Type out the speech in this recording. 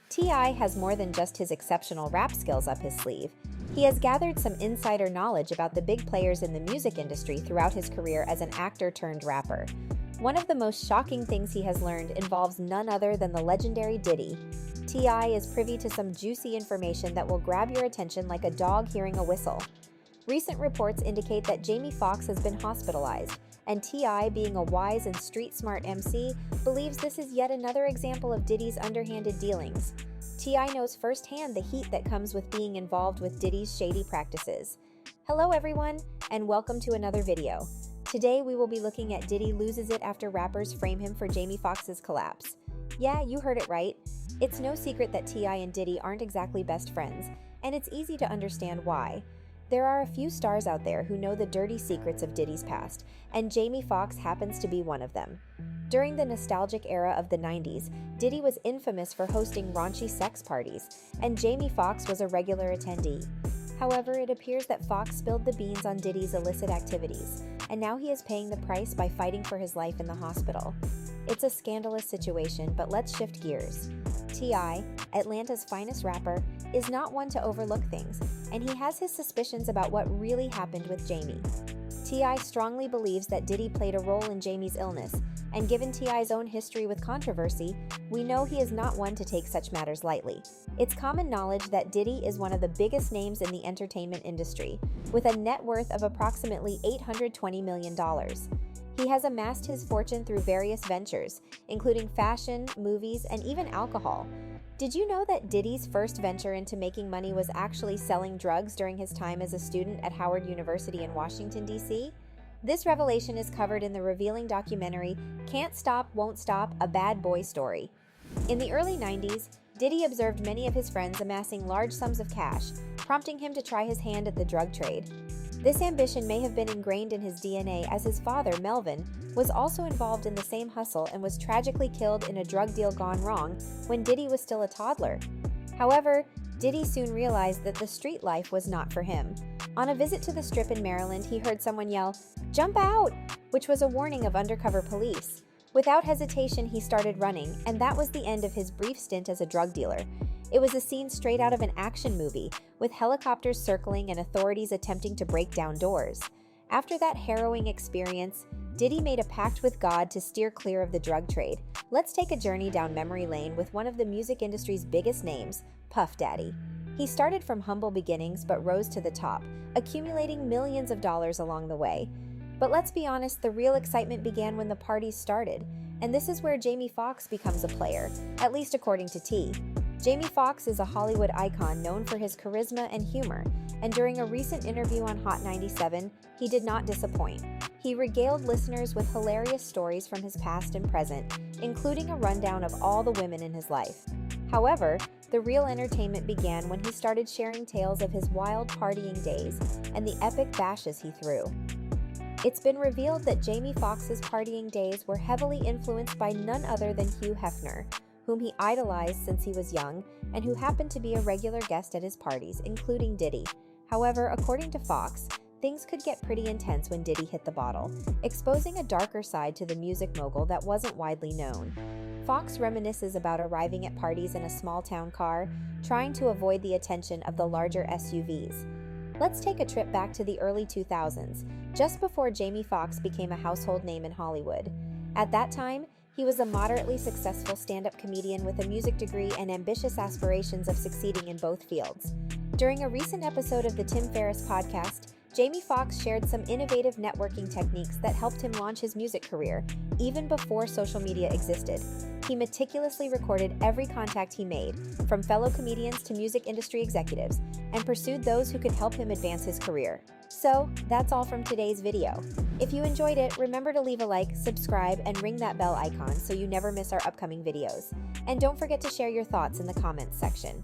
T.I. has more than just his exceptional rap skills up his sleeve. He has gathered some insider knowledge about the big players in the music industry throughout his career as an actor-turned-rapper. One of the most shocking things he has learned involves none other than the legendary Diddy. T.I. is privy to some juicy information that will grab your attention like a dog hearing a whistle. Recent reports indicate that Jamie Foxx has been hospitalized, and T.I., being a wise and street-smart MC, believes this is yet another example of Diddy's underhanded dealings. T.I. knows firsthand the heat that comes with being involved with Diddy's shady practices. Hello everyone, and welcome to another video. Today we will be looking at Diddy loses it after rappers frame him for Jamie Foxx's collapse. Yeah, you heard it right. It's no secret that T.I. and Diddy aren't exactly best friends, and it's easy to understand why. There are a few stars out there who know the dirty secrets of Diddy's past, and Jamie Foxx happens to be one of them. During the nostalgic era of the 90s, Diddy was infamous for hosting raunchy sex parties, and Jamie Foxx was a regular attendee. However, it appears that Foxx spilled the beans on Diddy's illicit activities, and now he is paying the price by fighting for his life in the hospital. It's a scandalous situation, but let's shift gears. T.I., Atlanta's finest rapper, is not one to overlook things, and he has his suspicions about what really happened with Jamie. T.I. strongly believes that Diddy played a role in Jamie's illness, and given T.I.'s own history with controversy, we know he is not one to take such matters lightly. It's common knowledge that Diddy is one of the biggest names in the entertainment industry, with a net worth of approximately $820 million. He has amassed his fortune through various ventures, including fashion, movies, and even alcohol. Did you know that Diddy's first venture into making money was actually selling drugs during his time as a student at Howard University in Washington, D.C.? This revelation is covered in the revealing documentary Can't Stop, Won't Stop, A Bad Boy Story. In the early 90s, Diddy observed many of his friends amassing large sums of cash, prompting him to try his hand at the drug trade. This ambition may have been ingrained in his DNA, as his father, Melvin, was also involved in the same hustle and was tragically killed in a drug deal gone wrong when Diddy was still a toddler. However, Diddy soon realized that the street life was not for him. On a visit to the Strip in Maryland, he heard someone yell, "Jump out!" which was a warning of undercover police. Without hesitation, he started running, and that was the end of his brief stint as a drug dealer. It was a scene straight out of an action movie, with helicopters circling and authorities attempting to break down doors. After that harrowing experience, Diddy made a pact with God to steer clear of the drug trade. Let's take a journey down memory lane with one of the music industry's biggest names, Puff Daddy. He started from humble beginnings but rose to the top, accumulating millions of dollars along the way. But let's be honest, the real excitement began when the parties started, and this is where Jamie Foxx becomes a player, at least according to T. Jamie Foxx is a Hollywood icon known for his charisma and humor, and during a recent interview on Hot 97, he did not disappoint. He regaled listeners with hilarious stories from his past and present, including a rundown of all the women in his life. However, the real entertainment began when he started sharing tales of his wild partying days and the epic bashes he threw. It's been revealed that Jamie Foxx's partying days were heavily influenced by none other than Hugh Hefner, whom he idolized since he was young and who happened to be a regular guest at his parties, including Diddy. However, according to Foxx, things could get pretty intense when Diddy hit the bottle, exposing a darker side to the music mogul that wasn't widely known. Foxx reminisces about arriving at parties in a small-town car, trying to avoid the attention of the larger SUVs. Let's take a trip back to the early 2000s, just before Jamie Foxx became a household name in Hollywood. At that time, he was a moderately successful stand-up comedian with a music degree and ambitious aspirations of succeeding in both fields. During a recent episode of the Tim Ferriss podcast, Jamie Foxx shared some innovative networking techniques that helped him launch his music career, even before social media existed. He meticulously recorded every contact he made, from fellow comedians to music industry executives, and pursued those who could help him advance his career. So, that's all from today's video. If you enjoyed it, remember to leave a like, subscribe, and ring that bell icon so you never miss our upcoming videos. And don't forget to share your thoughts in the comments section.